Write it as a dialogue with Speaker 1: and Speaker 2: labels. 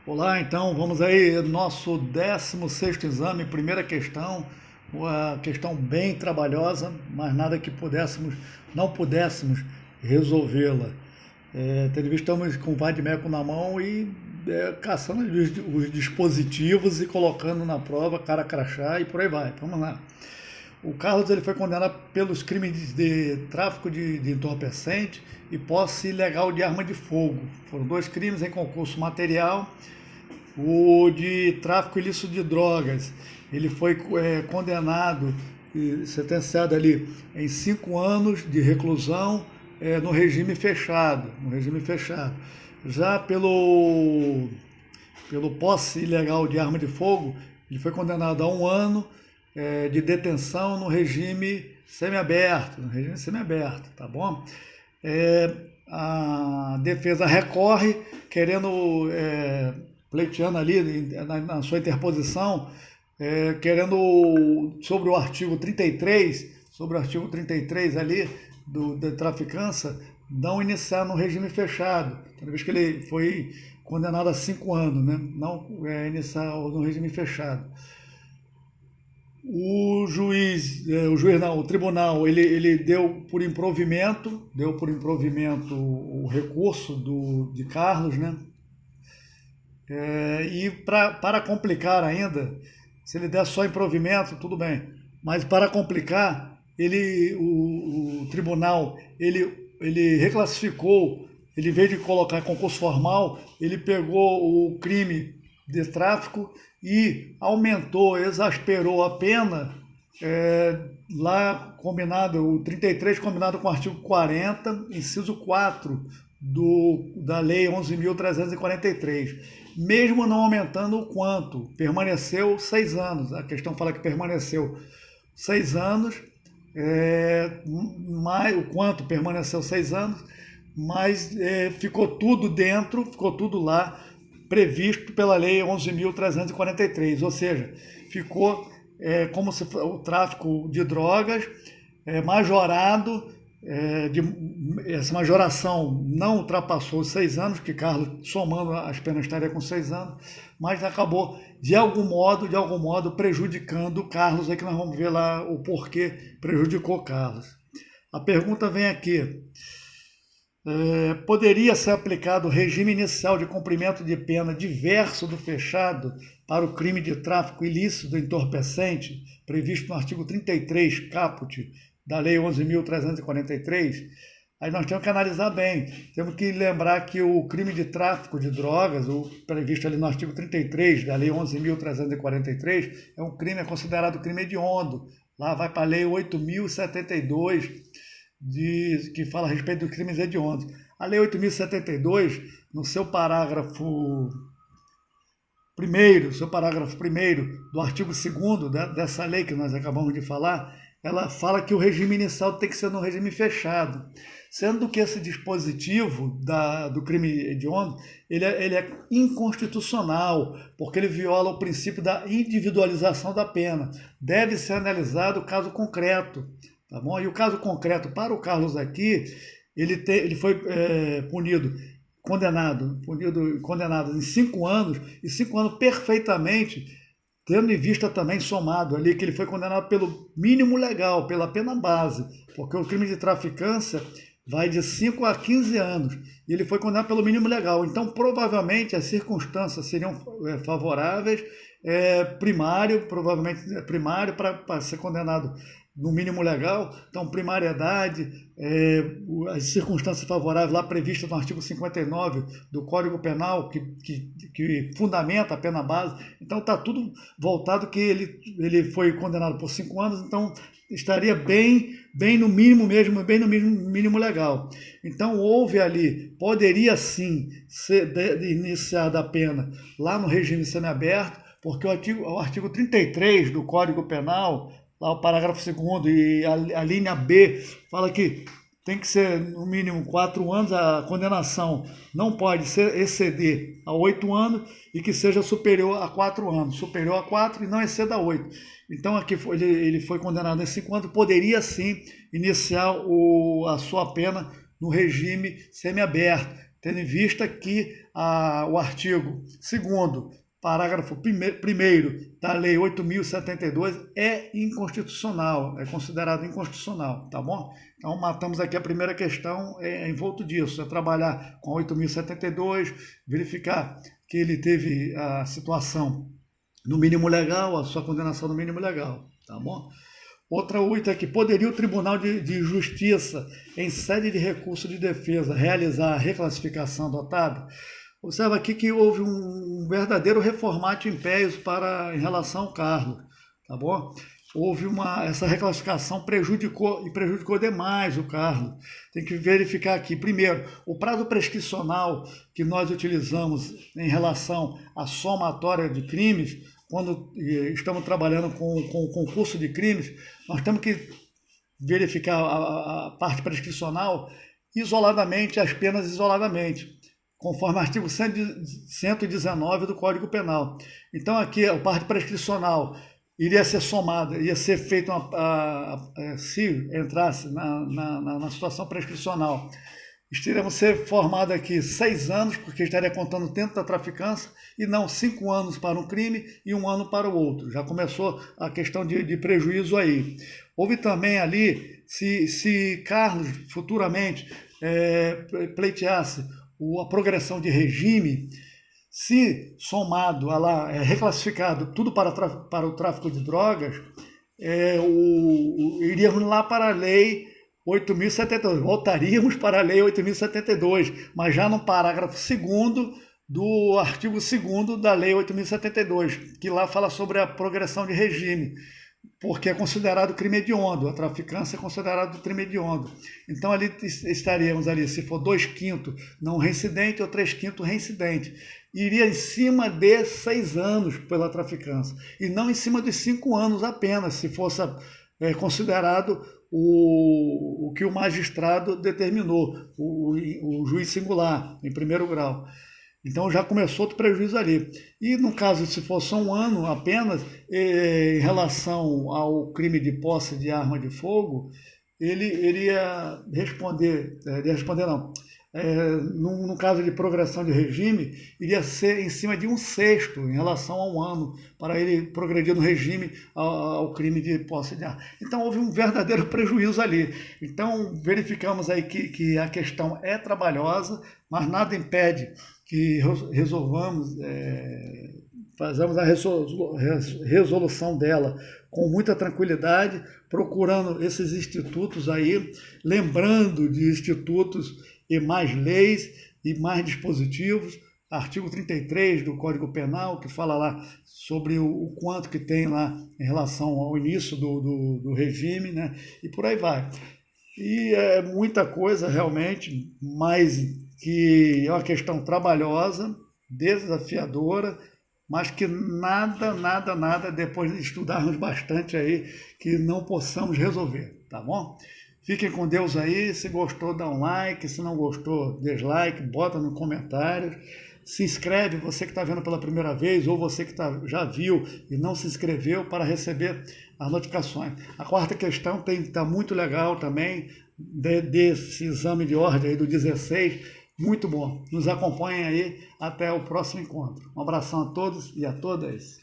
Speaker 1: Olá, então vamos aí, nosso 16º exame, primeira questão, uma questão bem trabalhosa, mas nada que não pudéssemos resolvê-la. Estamos com o vade-mecum na mão e caçando os dispositivos e colocando na prova, cara crachá e por aí vai. Vamos lá. O Carlos ele foi condenado pelos crimes de tráfico de entorpecente e posse ilegal de arma de fogo. Foram dois crimes em concurso material. O de tráfico ilícito de drogas, ele foi condenado e sentenciado ali em 5 anos de reclusão no regime fechado, Já pelo posse ilegal de arma de fogo, ele foi condenado a 1 ano de detenção no regime semiaberto, tá bom? A defesa recorre querendo pleiteando ali na sua interposição, querendo sobre o artigo 33 ali da traficância, não iniciar no regime fechado, toda vez que ele foi condenado a 5 anos, né? Não iniciar no regime fechado. O tribunal, ele deu por improvimento o recurso de Carlos, né? Para complicar ainda, se ele der só improvimento, tudo bem. Mas para complicar, o tribunal ele reclassificou, ele em vez de colocar concurso formal, ele pegou o crime de tráfico e exasperou a pena, lá combinado, o 33 combinado com o artigo 40, inciso 4 da Lei 11.343, mesmo não aumentando o quanto, permaneceu 6 anos. A questão fala que permaneceu 6 anos, o quanto permaneceu 6 anos, mas ficou tudo lá previsto pela Lei 11.343, ou seja, ficou como se o tráfico de drogas majorado. Essa majoração não ultrapassou os 6 anos, que Carlos, somando as penas, estaria com 6 anos, mas acabou, de algum modo, prejudicando Carlos. Aí que nós vamos ver lá o porquê prejudicou Carlos. A pergunta vem aqui. Poderia ser aplicado o regime inicial de cumprimento de pena diverso do fechado para o crime de tráfico ilícito do entorpecente, previsto no artigo 33, caput, da Lei 11.343? Aí nós temos que analisar bem. Temos que lembrar que o crime de tráfico de drogas, o previsto ali no artigo 33 da Lei 11.343, é considerado crime hediondo. Lá vai para a Lei 8.072, que fala a respeito dos crimes hediondos. A Lei 8.072, no seu parágrafo primeiro do artigo 2º dessa lei que nós acabamos de falar, ela fala que o regime inicial tem que ser no regime fechado, sendo que esse dispositivo do crime hediondo, ele é inconstitucional, porque ele viola o princípio da individualização da pena. Deve ser analisado o caso concreto, tá bom? E o caso concreto para o Carlos aqui, ele foi condenado em 5 anos, e 5 anos perfeitamente, tendo em vista também somado ali que ele foi condenado pelo mínimo legal, pela pena base, porque o crime de traficância vai de 5 a 15 anos, e ele foi condenado pelo mínimo legal. Então, provavelmente, as circunstâncias seriam favoráveis, provavelmente primário, para ser condenado no mínimo legal. Então, primariedade, as circunstâncias favoráveis lá previstas no artigo 59 do Código Penal, que fundamenta a pena base. Então, está tudo voltado que ele foi condenado por 5 anos, então estaria bem no mínimo mesmo, bem no mínimo legal. Então, poderia sim ser iniciada a pena lá no regime semiaberto, porque o artigo 33 do Código Penal, lá o parágrafo 2º e a linha B, fala que tem que ser no mínimo 4 anos, a condenação não pode exceder a 8 anos e que seja superior a 4 anos, superior a 4 e não exceda a 8. Então aqui ele foi condenado em 5 anos, poderia sim iniciar a sua pena no regime semiaberto, tendo em vista que o artigo 2º, parágrafo 1º da Lei 8.072 é inconstitucional, é considerado inconstitucional, tá bom? Então, matamos aqui a primeira questão envolto disso, é trabalhar com 8.072, verificar que ele teve a situação no mínimo legal, a sua condenação no mínimo legal, tá bom? Outra 8 é que poderia o Tribunal de Justiça, em sede de recurso de defesa, realizar a reclassificação adotada? Observa aqui que houve um verdadeiro reformatio impeius em relação ao Carlos, tá bom? Houve essa reclassificação prejudicou demais o Carlos. Tem que verificar aqui, primeiro, o prazo prescricional que nós utilizamos em relação à somatória de crimes, quando estamos trabalhando com concurso de crimes, nós temos que verificar a parte prescricional isoladamente, as penas isoladamente, conforme o artigo 119 do Código Penal. Então aqui a parte prescricional iria ser somada, ia ser feita se entrasse na situação prescricional, estaríamos ser formado aqui 6 anos, porque estaria contando o tempo da traficância, e não 5 anos para um crime e 1 ano para o outro. Já começou a questão de prejuízo aí. Houve também ali, se Carlos futuramente pleiteasse a progressão de regime, se somado reclassificado tudo para o tráfico de drogas, iríamos lá para a lei 8.072, voltaríamos para a lei 8.072, mas já no parágrafo 2º do artigo 2º da lei 8.072, que lá fala sobre a progressão de regime, porque é considerado crime hediondo, a traficância é considerado crime hediondo. Então ali estaríamos ali, se for 2/5 não reincidente ou 3/5 reincidente, iria em cima de 6 anos pela traficância, e não em cima de 5 anos apenas, se fosse considerado o que o magistrado determinou, o juiz singular, em primeiro grau. Então já começou outro prejuízo ali. E no caso, se fosse 1 ano apenas, em relação ao crime de posse de arma de fogo, ele iria responder, no caso de progressão de regime, iria ser em cima de 1/6 em relação a 1 ano, para ele progredir no regime ao crime de posse de arma. Então houve um verdadeiro prejuízo ali. Então verificamos aí que a questão é trabalhosa, mas nada impede que fazemos a resolução dela com muita tranquilidade, procurando esses institutos aí, lembrando de institutos e mais leis e mais dispositivos, artigo 33 do Código Penal, que fala lá sobre o quanto que tem lá em relação ao início do regime, né? E por aí vai. E é muita coisa realmente, mas que é uma questão trabalhosa, desafiadora, mas que nada, depois de estudarmos bastante aí, que não possamos resolver, tá bom? Fiquem com Deus aí, se gostou dá um like, se não gostou dislike, bota no comentário, se inscreve, você que está vendo pela primeira vez, ou você que já viu e não se inscreveu, para receber as notificações. A 4ª questão está muito legal também, desse exame de ordem aí do 16, muito bom. Nos acompanhem aí até o próximo encontro. Um abração a todos e a todas.